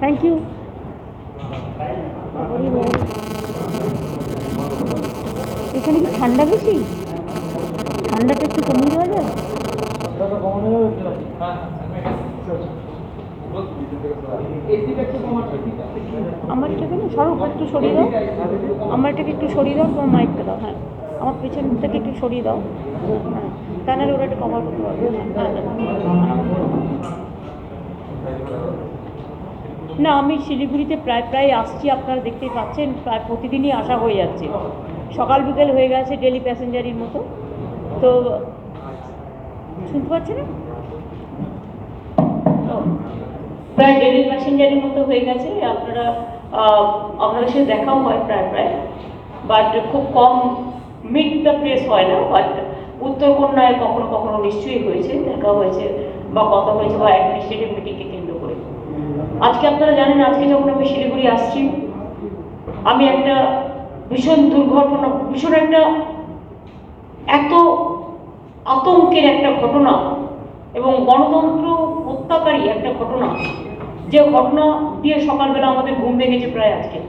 Thank you. এখানে কি ঠান্ডা বেশি? ঠান্ডাটা একটু কমিয়ে দেওয়া যায়? আমারটাকে না সরো, একটু সরিয়ে দাও, আমারটাকে একটু সরিয়ে দাও, তোমার মাইকটা দাও। হ্যাঁ, আমার পেছন থেকে একটু সরিয়ে দাও। হ্যাঁ, তা নাহলে ওরা একটু কভার করতে পারবে। হ্যাঁ না, আমি শিলিগুড়িতে প্রায় আসছি, আপনারা দেখতেই পাচ্ছেন, প্রায় প্রতিদিনই আসা হয়ে যাচ্ছে। সকাল বিকেল হয়ে গেছে ডেলি প্যাসেঞ্জারির মতো। তো শুনতে পাচ্ছেন না? প্রায় ডেলি প্যাসেঞ্জারের মতো হয়ে গেছে। আপনাদের সাথে দেখাও হয় প্রায়, বাট খুব কম মিট দ্য প্লেস হয় না। বাট উত্তরকন্যায় কখনো কখনো নিশ্চয়ই হয়েছে, দেখা হয়েছে বা কথা হয়েছে, বা অ্যাডমিনিস্ট্রেটিভ মিটিংকে কেন্দ্র করে। আজকে আপনারা জানেন, আজকে যখন আমি শিলিগুড়ি আসছি, আমি একটা ভীষণ দুর্ঘটনা, ভীষণ একটা এত আতঙ্কের একটা ঘটনা এবং গণতন্ত্র হত্যাকারী একটা ঘটনা, যে ঘটনা দিয়ে সকালবেলা আমাদের ঘুম ভেঙেছে প্রায় আজকে।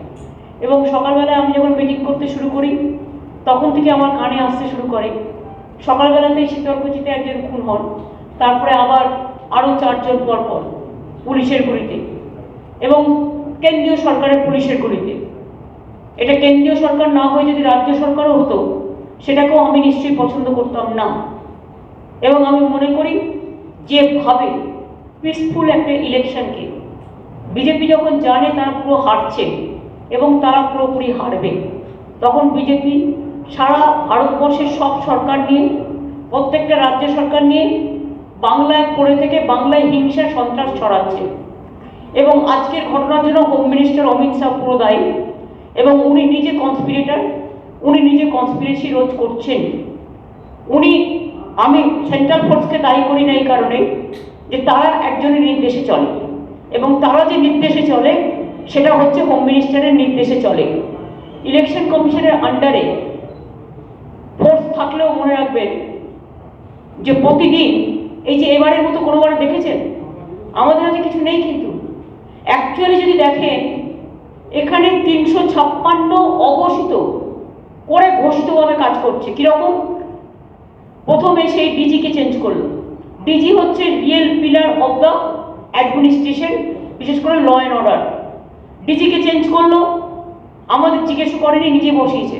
এবং সকালবেলায় আমি যখন মিটিং করতে শুরু করি, তখন থেকে আমার কানে আসতে শুরু করে। সকালবেলাতেই শীতলকুচিতে একজন খুন হন, তারপরে আবার আরও 4 জন পরপর পুলিশের গুলিতে, এবং কেন্দ্রীয় সরকারের পুলিশের গুলিতে। এটা কেন্দ্রীয় সরকার না হয়ে যদি রাজ্য সরকারও হতো, সেটাকেও আমি নিশ্চয়ই পছন্দ করতাম না। এবং আমি মনে করি যেভাবে পিসফুল একটা ইলেকশনকে বিজেপি যখন জানে তারা পুরো হারছে এবং তারা পুরোপুরি হারবে, তখন বিজেপি সারা ভারতবর্ষের সব সরকার নিয়ে, প্রত্যেকটা রাজ্য সরকার নিয়ে বাংলায় পড়ে থেকে বাংলায় হিংসা সন্ত্রাস ছড়াচ্ছে। এবং আজকের ঘটনার জন্য হোম মিনিস্টার অমিত শাহ পুরো দায়ী, এবং উনি নিজে কনস্পিরেটর, উনি নিজে কনস্পিরেসি রোজ করছেন। আমি সেন্ট্রাল ফোর্সকে দায়ী করি না এই কারণে যে তারা একজনের নির্দেশে চলে, এবং তারা যে নির্দেশে চলে সেটা হচ্ছে হোম মিনিস্টারের নির্দেশে চলে। ইলেকশন কমিশনের আন্ডারে ফোর্স থাকলেও মনে রাখবেন যে প্রতিদিন, এই যে এবারের মতো কোনোবার দেখেছেন, আমাদের হাতে কিছু নেই, কিন্তু অ্যাকচুয়ালি যদি দেখেন, এখানে 356 অঘোষিত করে ঘোষিতভাবে কাজ করছে। কিরকম? প্রথমে সেই ডিজিকে চেঞ্জ করলো। ডিজি হচ্ছে real pillar of the administration, বিশেষ করে ল অ্যান্ড অর্ডার। ডিজিকে চেঞ্জ করলো, আমাদের জিজ্ঞেস করেনি, নিজে বসিয়েছে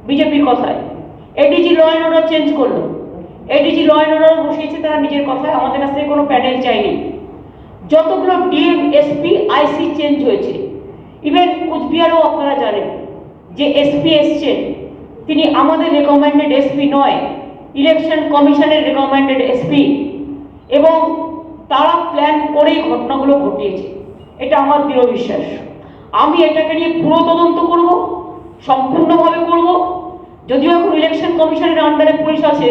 বিজেপির কথায়। ADG law and order change করলো, এডিজি ল অ্যান্ড অর্ডার বসিয়েছে তারা নিজের কথায়, আমাদের কাছ থেকে কোনো প্যানেল চাইনি। যতগুলো ডিএম, এসপি, আইসি চেঞ্জ হয়েছে, ইভেন কুচবিহারও আপনারা জানেন যে এসপি এসছেন, তিনি আমাদের রেকমেন্ডেড এসপি নয়, ইলেকশন কমিশনের রেকমেন্ডেড এসপি, এবং তারা প্ল্যান করেই ঘটনাগুলো ঘটিয়েছে। এটা আমার দৃঢ় বিশ্বাস। আমি এটাকে নিয়ে পুরো তদন্ত করব, সম্পূর্ণভাবে করব। যদিও এখন ইলেকশন কমিশনের আন্ডারে পুলিশ আছে,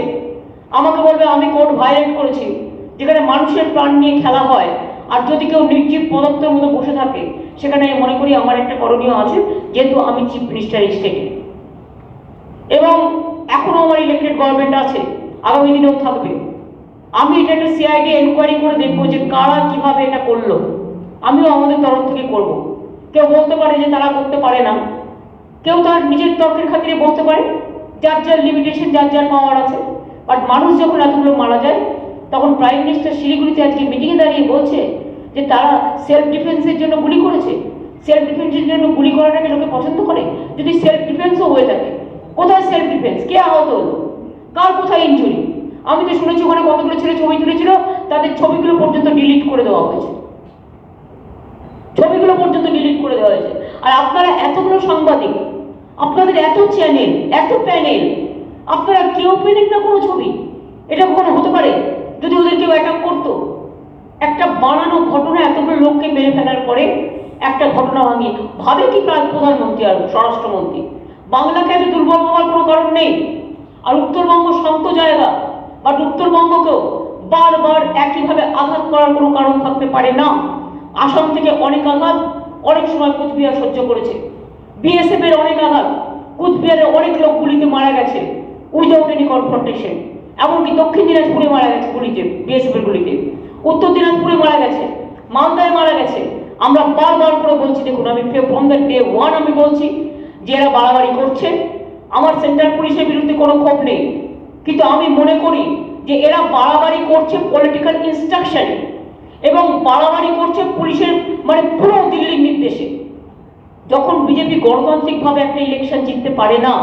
আমাকে বলবে আমি কোর্ট ভায়োলেট করেছি, যেখানে মানুষের প্রাণ নিয়ে খেলা হয়। আর যদি কেউ নির্জীব পদার্থের মতো বসে থাকে, সেখানে আমি মনে করি আমার একটা করণীয় আছে, যেহেতু আমি চিফ মিনিস্টার স্টেটে, এবং এখনো আমার ইলেক্টেড গভর্নমেন্ট আছে, আগামী দিনেও থাকবে। আমি এটা একটা সিআইডি এনকোয়ারি করে দেখবো যে কারা কিভাবে এটা করলো। আমিও আমাদের তরফ থেকে করব। কেউ বলতে পারে যে তারা করতে পারে না, কেউ তার নিজের তর্কের খাতিরে বলতে পারে, যার যার লিমিটেশন, যার যার পাওয়ার আছে। বাট মানুষ যখন এতগুলো মারা যায়, তখন প্রাইম মিনিস্টার শিলিগুড়িতে আজকে মিটিংয়ে দাঁড়িয়ে বলছে যে তারা সেলফ ডিফেন্সের জন্য গুলি করেছে। সেলফ ডিফেন্সের জন্য গুলি করাটাকে লোকে পছন্দ করে? যদি সেলফ ডিফেন্সও হয়ে থাকে, কোথায় সেলফ ডিফেন্স? কে আহত হলো? কার কোথায় ইনজুরি? আমি তো শুনেছি ওখানে কতগুলো ছেলে ছবি তুলেছিল, তাদের ছবিগুলো পর্যন্ত ডিলিট করে দেওয়া হয়েছে, ছবিগুলো পর্যন্ত ডিলিট করে দেওয়া হয়েছে। আর আপনারা এতগুলো সাংবাদিক, আপনাদের এত চ্যানেল, এত প্যানেল, আপনারা কেউ পেলেন না কোনো ছবি? এটা কখনো হতে পারে? যদি ওদের কেউ অ্যাটাক করতো, একটা বানানো ঘটনা এতগুলো লোককে মেরে ফেলার পরে একটা ঘটনা ভাঙিয়ে ভাবে কি প্রধানমন্ত্রী আর স্বরাষ্ট্রমন্ত্রী? বাংলাকে এত দুর্বল হওয়ার কোনো কারণ নেই। আর উত্তরবঙ্গ শান্ত জায়গা, বাট উত্তরবঙ্গকেও বারবার একইভাবে আঘাত করার কোনো কারণ থাকতে পারে না। আসাম থেকে অনেক আঘাত অনেক সময় কুচবিহার সহ্য করেছে, বিএসএফ এর অনেক আঘাত, কুচবিহারে অনেক লোক গুলিতে মারা গেছে উইদাউট এনি কনফ্রন্টেশন। এমনকি দক্ষিণ দিনাজপুরে মারা গেছে গুলিতে, বিএসএফ এর গুলিতে, উত্তর দিনাজপুরে মারা গেছে, মালদায় মারা গেছে। আমরা বারবার করে বলছি, দেখুন আমি ফ্রম দ্য ডে ওয়ান আমি বলছি যে এরা বাড়াবাড়ি করছে। আমার সেন্ট্রাল পুলিশের বিরুদ্ধে কোনো ক্ষোভ নেই, কিন্তু আমি মনে করি যে এরা বাড়াবাড়ি করছে পলিটিক্যাল ইনস্ট্রাকশনে এবং বাড়াবাড়ি করছে পুলিশের মানে পুরো দিল্লির নির্দেশে। যখন বিজেপি গণতান্ত্রিকভাবে একটা ইলেকশন জিততে পারে না,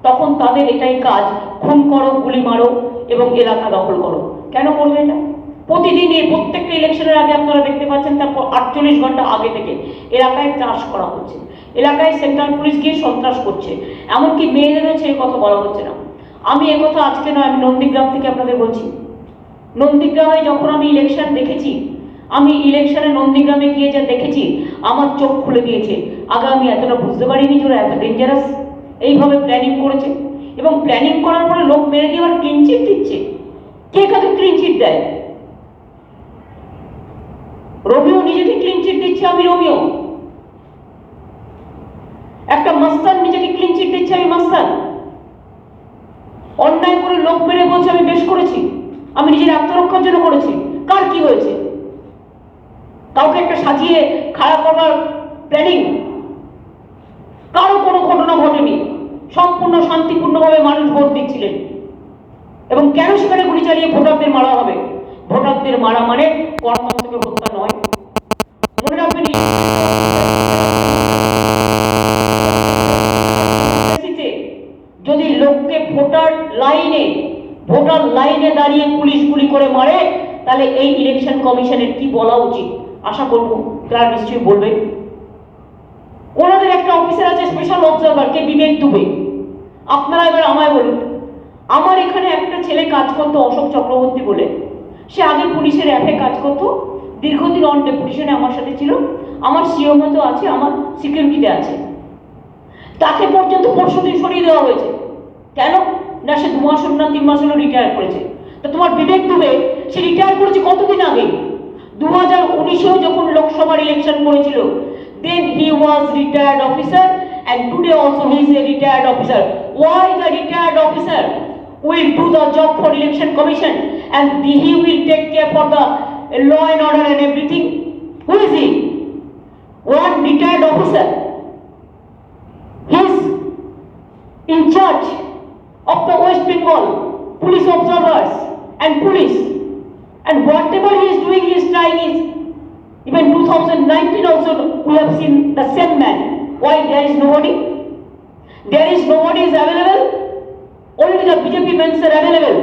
তখন তাদের এটাই কাজ, খুন করো, গুলি মারো এবং এলাকা দখল করো। কেন করবে এটা? প্রতিদিন এই প্রত্যেকটা ইলেকশনের আগে আপনারা দেখতে পাচ্ছেন, তারপর 48 ঘন্টা আগে থেকে এলাকায় চাষ করা হচ্ছে, এলাকায় সেন্ট্রাল পুলিশ গিয়ে সন্ত্রাস করছে, এমনকি মেয়েদেরও ছেড়ে কথা বলা হচ্ছে না। আমি একথা আজকে নয়, আমি নন্দীগ্রাম থেকে আপনাদের বলছি। নন্দীগ্রামে যখন আমি ইলেকশন দেখেছি, আমি ইলেকশনে নন্দীগ্রামে গিয়ে যা দেখেছি আমার চোখ খুলে দিয়েছে। আগে আমি এতটা বুঝতে পারিনি যে ওরা এত ডেঞ্জারাস, এইভাবে প্ল্যানিং করেছে এবং প্ল্যানিং করার পরে লোক মেরে দিয়ে আবার ক্লিন চিট দিচ্ছে। কে কাকে ক্লিন চিট দেয়? রোমিও নিজেকে ক্লিন চিট দিচ্ছে, আমি রোমিও। একটা মাস্তান নিজেকে ক্লিন চিট দিচ্ছে, আমি মাস্তান। অন্যায় করে লোক মেরে বলছে আমি বেশ করেছি, আমি নিজের আত্মরক্ষার জন্য করেছি। কার কি হয়েছে? কাউকে একটা সাজিয়ে খাড়া করবার প্ল্যানিং? কারো কোনো ঘটনা ঘটেনি, সম্পূর্ণ শান্তিপূর্ণভাবে মানুষ ভোট দিচ্ছিলেন। এবং কেন সেখানে গুলি চালিয়ে ভোটারদের মারা হবে? ভোটারদের মারা মানে গণতন্ত্রকে হত্যা নয়। মনে রাখবেন, যদি লোককে ভোটার লাইনে দাঁড়িয়ে পুলিশ গুলি করে মারে, তাহলে এই ইলেকশন কমিশনের কি বলা উচিত? আশা করব তারা নিশ্চয়ই বলবেন। ওনাদের একটা অফিসার আছে স্পেশাল অবজারভার, কে? বিবেক দুবে। আপনারা এবার আমায় বলুন, আমার এখানে একটা ছেলে কাজ করতো অশোক চক্রবর্তী বলে, সে আগে পুলিশের অ্যাপে কাজ করতো, দীর্ঘদিন অন ডেপুটেশনে আমার সাথে ছিল, আমার সিও মতো আছে, আমার সিকিউরিটিতে আছে। তাকে পর্যন্ত পরশুদিন সরিয়ে দেওয়া হয়েছে। কেন না? সে 2 মাস না 3 মাস হলো রিটায়ার করেছে। তো তোমার বিবেক দুবে সে রিটায়ার করেছে কতদিন আগে? 2019-এও যখন লোকসভার ইলেকশন করেছিল, then he was retired officer and today also he is a retired officer. Why the retired officer will do the job for election commission and he will take care for the law and order and everything? Who is he? One retired officer. He is in charge of the West Bengal police observers and police, and whatever he is doing, he is trying is, even 2019 also we have seen the same man. Why there is nobody? There is nobody is available. Only the BJP men are available.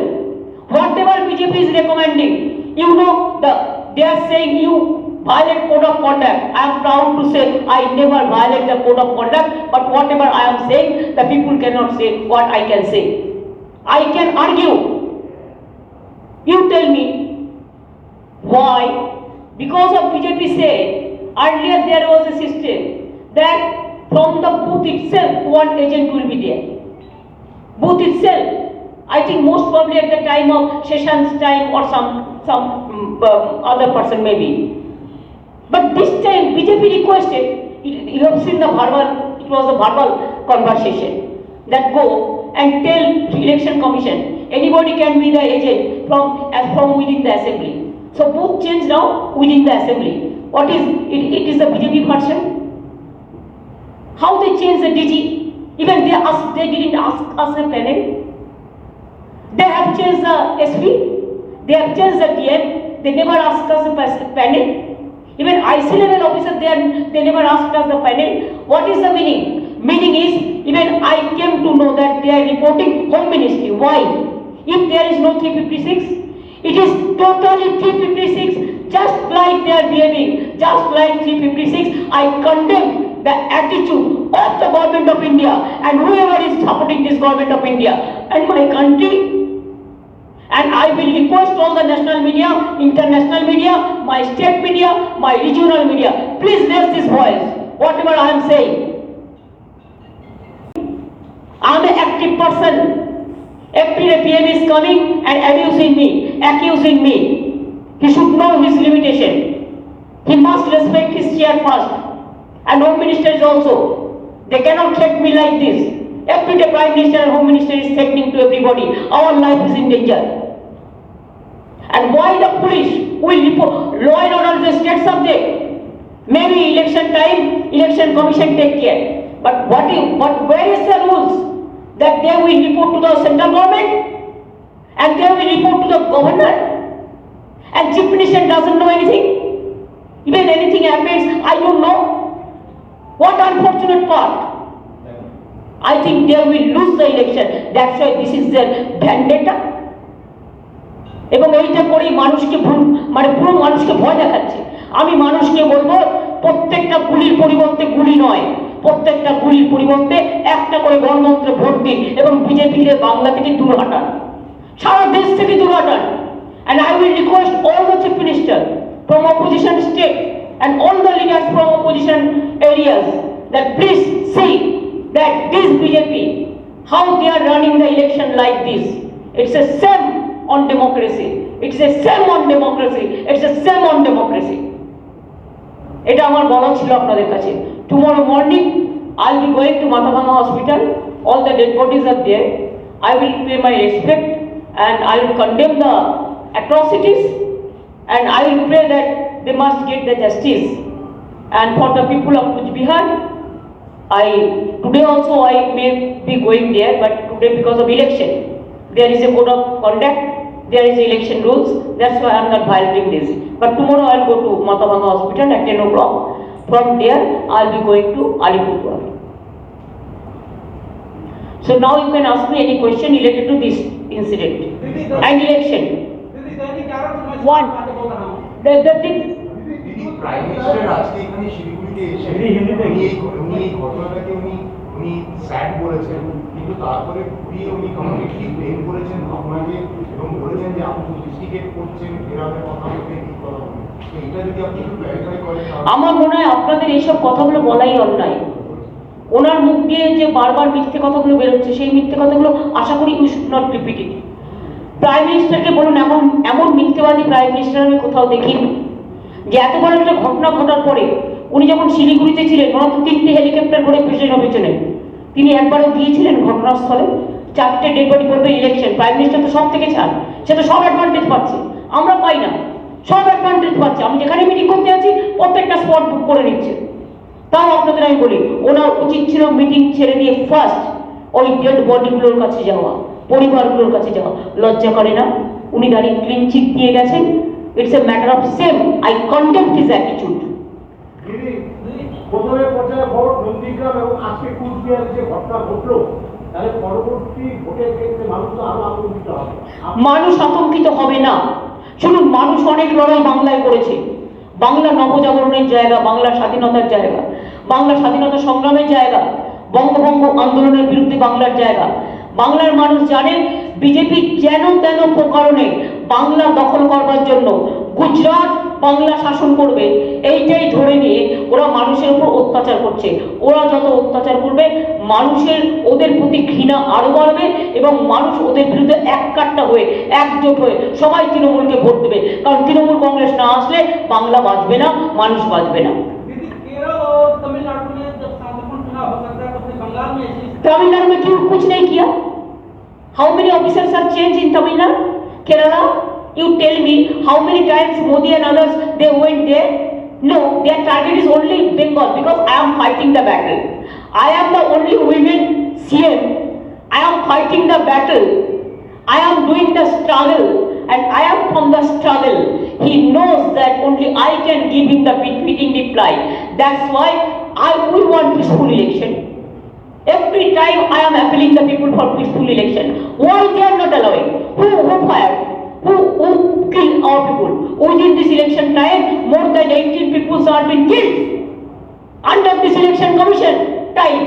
Whatever BJP is recommending, you know, they are saying you violate code of conduct. I am proud to say I never violate the code of conduct, but whatever I am saying, the people cannot say what I can say. I can argue. You tell me why? Because of BJP say earlier there was a system that from the booth itself one agent will be there. Booth itself, I think most probably at the time of Sessions time or some other person maybe. But this time BJP requested, you have seen the verbal, it was a verbal conversation that go and tell election commission anybody can be the agent from within the assembly. So both change now within the assembly. What is it? It is the BJP version. How they change the DG? Even they didn't ask us a panel. They have changed the SP. They have changed the DM. They never asked us a panel. Even IC level officer, they never asked us the panel. What is the meaning? Meaning is, even I came to know that they are reporting Home Ministry. Why? If there is no 356, it is totally 356, just like they are behaving, just like 356. I condemn the attitude of the government of India and whoever is supporting this government of India and my country. And I will request all the national media, international media, my state media, my regional media, please raise this voice, whatever I am saying. I am an active person. Every PM is coming and abusing me, accusing me. He should know his limitation. He must respect his chair first. And Home Minister is also. They cannot threaten me like this. Every day Prime Minister and Home Minister is threatening to everybody. Our life is in danger. And why the police will report? Law and order is a state subject. Maybe election time, election commission take care. But where is the rules that they will report to the central government and they will report to the governor? And Chief Minister doesn't know anything. Even anything happens, I don't know. What unfortunate part. I think they will lose the election. That's why this is their vendetta. এবং এইটা করেই মানুষকে মানে পুরো মানুষকে ভয় দেখাচ্ছে। আমি মানুষকে বলবো প্রত্যেকটা গুলির পরিবর্তে গুলি নয়, প্রত্যেকটা গুলির পরিবর্তে একটা করে গণতন্ত্রে ভোট দিন এবং বিজেপিকে বাংলা থেকে দূর হাঁটান, সারা দেশ থেকে দূর হাঁটান। And I will request all the chief minister from opposition state and all the leaders from opposition areas that please see that this BJP, how they are running the election like this. It's a shame on democracy. It's a shame on democracy. It's a shame on democracy. এটা আমার বলা ছিল আপনাদের কাছে। Tomorrow morning I'll be going to Matabhanga Hospital. All the dead bodies are there. I will pay my respect and I will condemn the atrocities and I will pray that they must get the justice. And for the people of Kuch Bihar, today also I may be going there, but today because of election, there is a code of conduct, there is election rules, that's why I am not violating this. But tomorrow I will go to Matabhanga Hospital at 10 o'clock. From there I will be going to Alipurduar. So now you can ask me any question related to this incident and election. One, the prime minister আজকে এখানে শিলিগুড়িতে এসে উনি এই ঘটনাটাকে উনি sad বলেছেন, কিন্তু তারপরে ঘুরিয়ে উনি কমপ্লিটলি ব্লেম করেছেন আপনাকে এবং বলেছেন যে আপনি ইনভেস্টিগেট করছেন, এরাতে কথা বলতে কি করা হবে। এটা যদি আপনি একটু ক্ল্যারিফাই করেন। আমার মনে হয় আপনাদের এইসব কথাগুলো বলাই অন্যায়। ওনার মুখ দিয়ে যে বারবার মিথ্যে কথাগুলো বেরোচ্ছে, সেই মিথ্যে কথাগুলো আশা করি you should not repeat it. Prime মিনিস্টারকে বলুন, এমন মিথ্যেবাদী প্রাইম মিনিস্টার আমি কোথাও দেখিনি যে এত বড় একটা ঘটনা ঘটার পরে উনি যখন শিলিগুড়িতে ছিলেন, ওনার তো 3টে হেলিকপ্টার করে পেছনে তিনি একবারও গিয়েছিলেন ঘটনাস্থলে। 4টে ডেড বডি করবে ইলেকশন। প্রাইম মিনিস্টার তো সব থেকে ছাড়, সে তো সব অ্যাডভান্টেজ পাচ্ছে, আমরা পাই না। সব অ্যাডভান্টেজ পাচ্ছে। আমি যেখানে মিটিং করতে আছি প্রত্যেকটা স্পট বুক করে নিচ্ছে। তাও আপনাদের আমি বলি, ওনার উচিত ছিল মিটিং ছেড়ে দিয়ে ফার্স্ট ওই ডেড বডিগুলোর কাছে যাওয়া, পরিবারগুলোর কাছে যাওয়া। লজ্জা করে না? উনি দাঁড়িয়ে ক্লিন চিট দিয়ে গেছেন। It's a matter of same. I condemn his attitude. প্রথমে পর্যায়ে ভোট নন্দীগ্রাম এবং আজকে কুচবিহারে যে ঘটনা ঘটলো, তাহলে পরবর্তী ভোটের ক্ষেত্রে মানুষ তো আরো আতঙ্কিত হবে। মানুষ আতঙ্কিত হবে না। শুনুন, মানুষ অনেক লড়াই বাংলায় করেছে। বাংলা নবজাগরণের জায়গা, বাংলা স্বাধীনতার জায়গা, বাংলা স্বাধীনতা সংগ্রামের জায়গা, বঙ্গভঙ্গ আন্দোলনের বিরুদ্ধে বাংলার জায়গা। বাংলার মানুষ জানেন বিজেপি যেন তেন প্রকারণে বাংলা দখল করবার জন্য গুজরাট বাংলা শাসন করবে এইটাই ধরে নিয়ে ওরা মানুষের উপর অত্যাচার করছে। ওরা যত অত্যাচার করবে মানুষের ওদের প্রতি ঘৃণা আরো বাড়বে এবং মানুষ ওদের বিরুদ্ধে এককাট্টা হয়ে একজোট হয়ে সবাই তৃণমূলকে ভোট দেবে। কারণ তৃণমূল কংগ্রেস না আসলে বাংলা বাঁচবে না, মানুষ বাঁচবে না। तमिलनाडु में क्यों कुछ नहीं किया? How many officers are changed in Tamil Nadu? Kerala? You tell me how many times Modi and others they went there? No, their target is only Bengal because I am fighting the battle. I am the only women CM. I am fighting the battle. I am doing the struggle and I am from the struggle. He knows that only I can give him the fitting reply. That's why we want peaceful election. Every time I am appealing the people for peaceful election. Why they are not allowing? Who fired? Who killed our people? Within this election time, more than 18 people are being killed. Under this election commission time,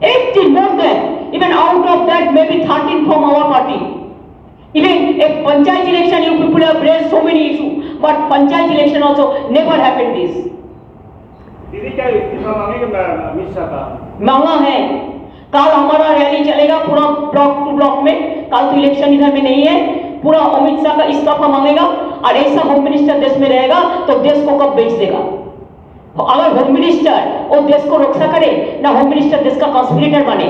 18 more than. Even out of that, maybe 13 from our party. Even if Panchayat election, you people have raised so many issues, but Panchayat election also never happened this. दीदी क्या इसका मांगे कि miss था मांगा है कल हमारा रैली चलेगा पूरा ब्लॉक टू ब्लॉक में, कल तो इलेक्शन इधर में नहीं है, पूरा अमित शाह का इस्तीफा मांगेगा और ऐसा होम मिनिस्टर देश में रहेगा तो देश को कब बेच देगा। अगर होम मिनिस्टर वो देश को रक्षा करे ना होम मिनिस्टर देश का कॉन्स्पिरेटर बने,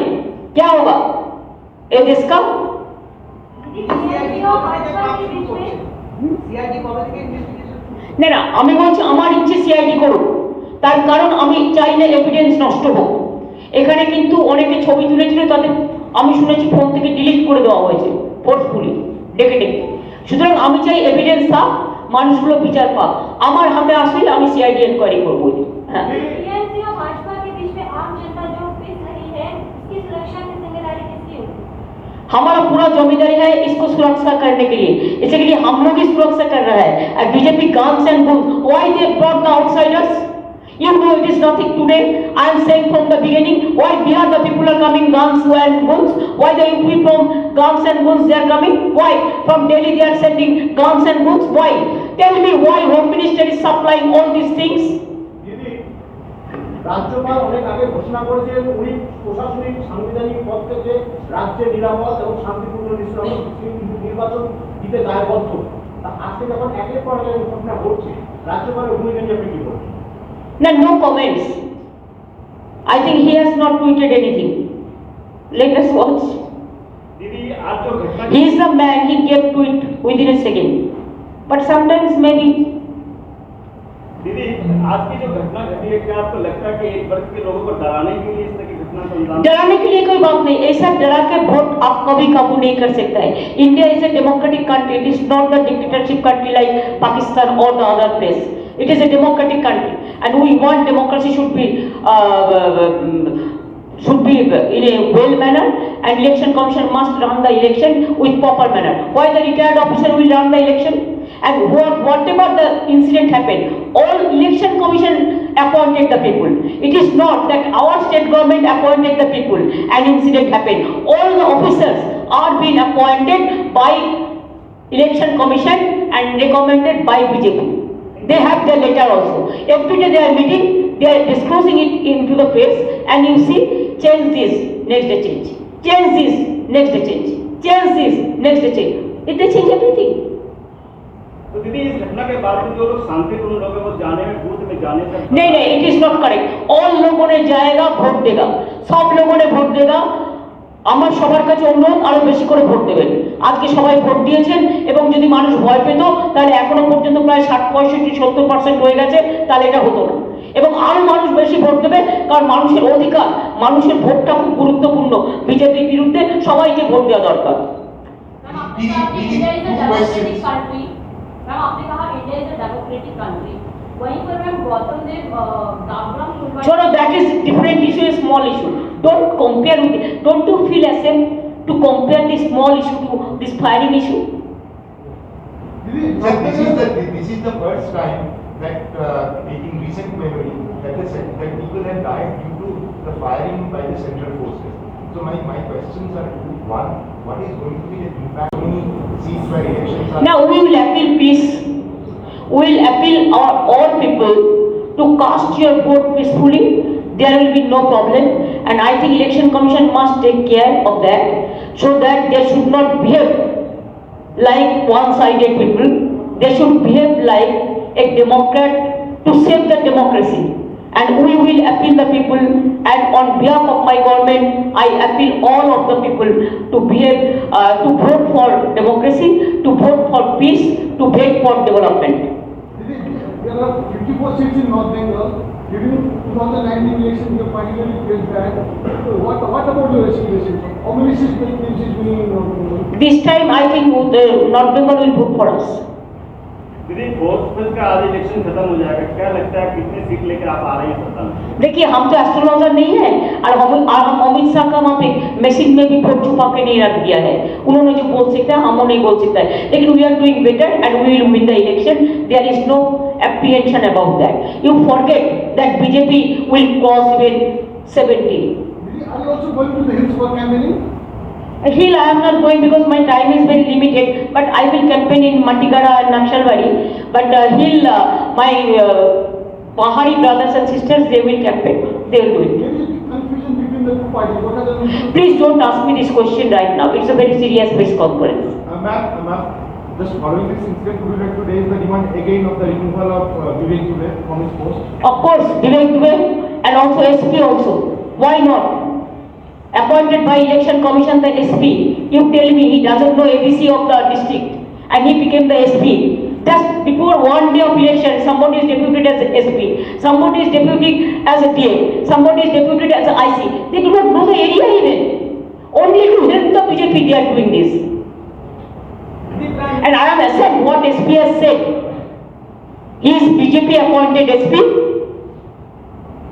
क्या होगा ये देश का। না না আমি বলছি আমার ইচ্ছে সিআইডি করুক, তার কারণ আমি চাই না এভিডেন্স নষ্ট হোক। এখানে কিন্তু অনেকে ছবি তুলেছিল, তাদের আমি শুনেছি ফোন থেকে ডিলিট করে দেওয়া হয়েছে ফোর্সফুলি ডেকে ডেকে। সুতরাং আমি চাই এভিডেন্স থাক, মানুষগুলো বিচার পাক। আমার হাতে আসলে আমি সিআইডি এনকোয়ারি করবো। হ্যাঁ हमारा पूरा जिम्मेदारी है इसको सुरक्षा करने के लिए, इसके लिए हम लोग ही सुरक्षा कर रहा है। और BJP guns and guns, why they brought the outsiders? You know it is nothing today. I am saying from the beginning, why Bihar the people are coming guns and guns? Why the UP from guns and guns they are coming? Why from Delhi they are sending guns and guns? Why? Tell me why Home Minister is supplying all these things? রাজ্যপাল অনেক আগে ঘোষণা করেছেন উনি প্রশাসনিক সাংবিধানিক পদ থেকে রাজ্যে নিরাপদ এবং শান্তিপূর্ণ নির্বাচন দিতে দায়বদ্ধ। তা আজকে যখন একের পর এক ঘটনা ঘটছে, রাজ্যপালের ভূমিকা নিয়ে আপনি কি বলছেন? No comments. I think he has not tweeted anything. Let us watch. दीदी आज जो घटना He is the man, he gave tweet within a second. But sometimes maybe दीदी आज की जो घटना घटी है, क्या आपको लगता है कि एक वर्ग के लोगों को डराने के लिए इस तरह की घटना को अंजाम? डराने के लिए कोई बात नहीं, ऐसा डरा के वोट आप कभी काबू नहीं कर सकता है। India is a democratic country, it is not the dictatorship country like Pakistan और the other place. It is a democratic country and we want democracy should be in a well manner, and election commission must run the election with proper manner. Why the retired officer will run the election? And whatever the incident happened, all election commission appointed the people. It is not that our state government appointed the people and incident happened. All the officers are being appointed by election commission and recommended by BJP. They have their letter also. Every day they are meeting, they are disclosing it into the press, and you see, change this, next day change. Change this, next day change. Change this, next day change. They change everything. तो दीदी इस घटना के बाद जो लोग शांतिपूर्ण लोग हैं वो जाने में बूथ में जाने तक नहीं नहीं, it is not correct. All लोगों ने जाएगा, ভোট देगा, सब लोगों ने ভোট देगा। আমার সবার কাছে অনুরোধ আরো বেশি করে ভোট দেবেন। আজকে সবাই ভোট দিয়েছেন এবং যদি মানুষ ভয় পেত তাহলে এখনো পর্যন্ত প্রায় 60-65-70% হয়ে গেছে, তাহলে এটা হতো না। এবং আরো মানুষ বেশি ভোট দেবে, কারণ মানুষের অধিকার, মানুষের ভোটটা খুব গুরুত্বপূর্ণ। বিজেপির বিরুদ্ধে সবাইকে ভোট দেওয়া দরকার। आपने कहा India is a democratic country, वहीं पर मैम गौतम देव गामग्राम छोड़ो, that is different issue, a small issue. Don't compare with, don't you feel ashamed to compare this small issue to this firing issue? This is the first time that in recent memory that people have died due to the firing by the central forces. So my questions are two. One, what is going to be the impact on seats where elections are? Now we will appeal peace. We will appeal all people to cast your vote peacefully. There will be no problem, and I think election commission must take care of that, so that they should not behave like one-sided people. They should behave like a democrat to save the democracy. And we will appeal the people, and on behalf of my government, I appeal all of the people to behave, to vote for democracy, to vote for peace, to vote for development. There are 54 seats in North Bengal. During 2019 election, you particularly felt that. What about your aspirations? How many seats will winning in North Bengal? This time, I think North Bengal will vote for us. दीदी fourth phase का आज election खत्म हो जाएगा, क्या लगता है कितनी सीट लेकर आप आ रहे हैं सत्ता में? देखिए, हम तो एस्ट्रोलॉजर नहीं है, और हम अमित शाह का वहाँ पे मशीन में भी वोट छुपा के नहीं रख दिया है। उन्होंने जो बोल सकता है हम नहीं बोल सकता है, लेकिन we are doing better and we will win the election. There is no apprehension about that. You forget that BJP will cross even 70. Are you also going to the hills for campaigning? Hill I am not going because my time is very limited, but I will campaign in Matigara and Naxalbari. But Hill, my Pahari brothers and sisters, they will campaign. They will do it. There is a confusion between the two parties? What are the rules? Please don't ask me this question right now. It's a very serious press conference. Ma'am, just following this incident, would you like to raise the demand again of the removal of Vivek Dubey from his post? Of course, Vivek Dubey and also SP also. Why not? Appointed by Election Commission the SP. You tell me he doesn't know ABC of the district and he became the SP. Just before one day of election, somebody is deputed as SP, somebody is deputed as a DA, somebody is deputed as a IC. They do not know the area even. Only to help the BJP they are doing this. And I am accept what SP has said. He is BJP appointed SP.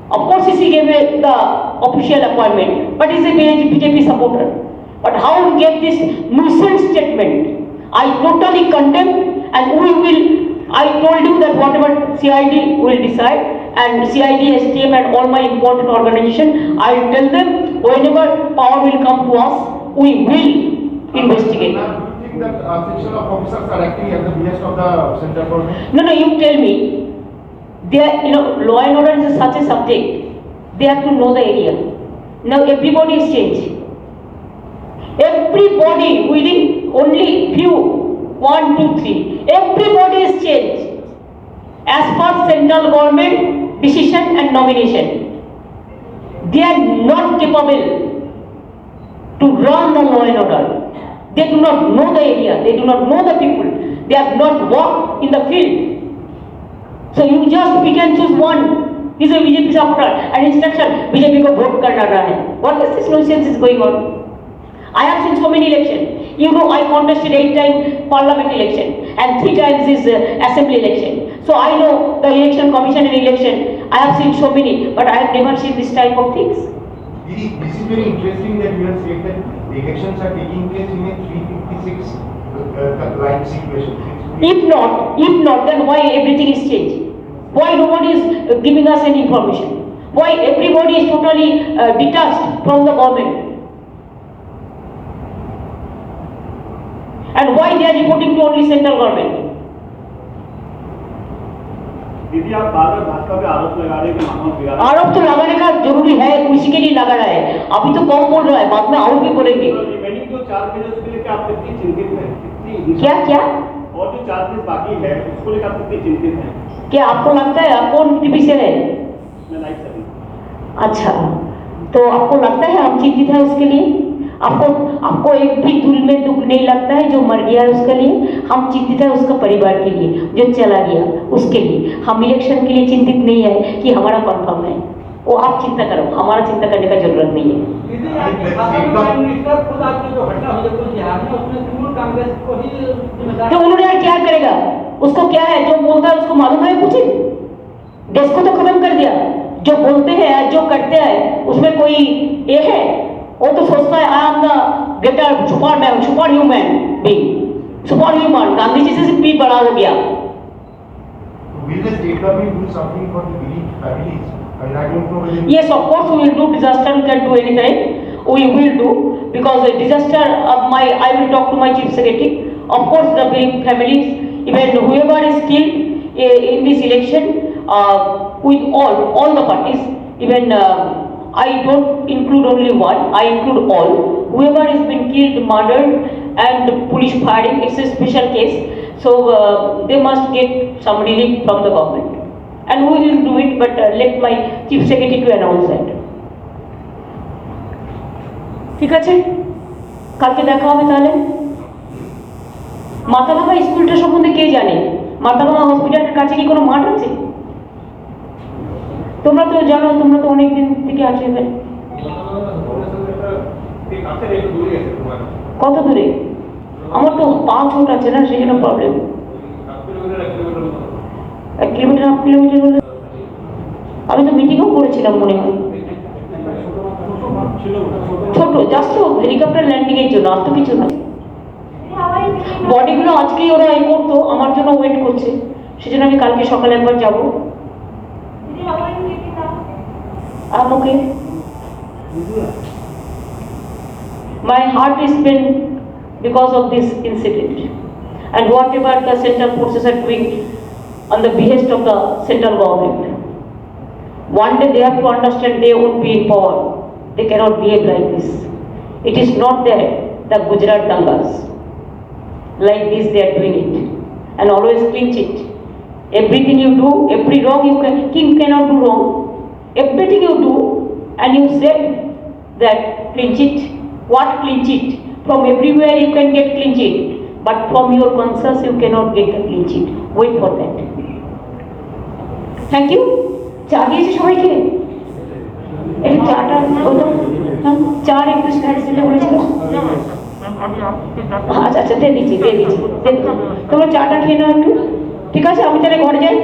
Of course, he gave the official appointment, but he is a BJP supporter. But how he gave this nuisance statement, I totally condemn, and I told you that whatever CID will decide, and CID, STM and all my important organization, I will tell them whenever power will come to us, we will investigate. Ma'am, do you think that section of officers are acting at the behest of the central government? No, you tell me. Law and order is such a subject. They have to know the area. Now everybody is changed. Everybody within only few, 1, 2, 3. Everybody is changed. As per central government decision and nomination, they are not capable to run the law and order. They do not know the area. They do not know the people. They have not walked in the field. So you just pick and choose one. He's a BJP supporter and instruction BJP को vote करना रहा है. What is this nonsense is going on? I have seen so many elections. You know, I contested 8 times parliament election and 3 times this assembly election. So I know the election commission and election. I have seen so many, but I have never seen this type of things. Didi, this is very interesting that you have said that the elections are taking place in a 356 line situation. If not, then why everything is changed? Why nobody is giving us any information? Why everybody is totally detached from the government? And why they are reporting to only central government? दीदी आप बार बार भाजपा पे आरोप लगा रहे हैं कि माहौल बिगाड़ आरोप तो लगाने का जरूरी है, उसी के लिए लगा रहा है. अभी तो कम बोल रहा है, बाद में और भी बोलेंगे. रिमेनिंग जो 4 पेजेस के लिए क्या आप कितनी चिंतित हैं? क्या और जो 4 पेज बाकी है उसको लेकर आप कितनी चिंतित हैं? क्या आपको लगता है? आप कौन टीवी से है? मैं लाइव से हूं। अच्छा, तो आपको लगता है हम चिंतित है उसके लिए? आपको एक भी दिल में दुख नहीं लगता है जो मर गया है उसके लिए? हम चिंतित है उसका परिवार के लिए जो चला गया उसके लिए. हम इलेक्शन के लिए चिंतित नहीं है कि हमारा कंफर्म है. वो आप चिंता करो, हमारा चिंता करने का जरूरत नहीं है. तो उन्होंने यार क्या करेगा? उसको क्या है जो बोलता है उसको मालूम है? पूछे. देश को तो खत्म कर दिया. जो बोलते हैं जो करते हैं उसमें कोई ये है? वो तो सोचता है I am the greater super human being, super human. Gandhi ji से भी बड़ा हो गया. Will the state government do something for the bereaved families? I mean, I don't know whether... Yes, of course we will do. Disaster we can do anything. We will do because a disaster I will talk to my chief secretary. Of course the bereaved families, even whoever is killed in this election, with all the parties, even I don't include only one, I include all. Whoever has been killed, murdered and police firing, it's a special case. So they must get some relief from the government. And we will do it, but let my chief secretary to announce that. ঠিক আছে, কালকে দেখা হবে তাহলে. মাথাভাঙা স্কুলটা সম্বন্ধে কে জানে? মাথাভাঙা হসপিটালের কাছে কি কোনো মাঠ আছে? তোমরা তো জানো, তোমরা তো অনেক দিন থেকে আছো এখানে. কত দূরে? আমার তো পা ছোট আছে না, সেই জন্য প্রবলেম. 1 কিলোমিটার 1.5 কিলোমিটার হলে আমি তো মিটিংও করেছিলাম মনে হয়. ছোট জাস্ট হেলিকপ্টার ল্যান্ডিং এর জন্য, আর তো কিছু না. বডিগুলো আজকেই ওরা এই করতো, আমার জন্য ওয়েট করছে, সেজন্য আমি কালকে সকালে একবার যাবো. I'm okay. My heart is pain because of this incident, and whatever the central forces are doing on the behest of the central government. One day they have to understand they won't be in power. they cannot behave like this. It is not there, the Gujarat dangas. Like this they are doing it. And always clinch it. Everything you do, every wrong you can, king cannot do wrong. Everything you do, and you said that clinch it. What clinch it? From everywhere you can get clinch it. But from your conscience you cannot get the clinch it. Wait for that. Thank you. চা দিয়েছে সবাইকে? একটু চাটা চার একটু snacks দিতে বলেছিল। আচ্ছা আচ্ছা দিয়ে দিচ্ছি। তোমরা চাটা খেয়ে নাও একটু, ঠিক আছে? আমি তাহলে ঘরে যাই।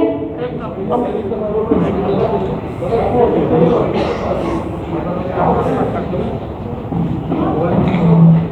Okay.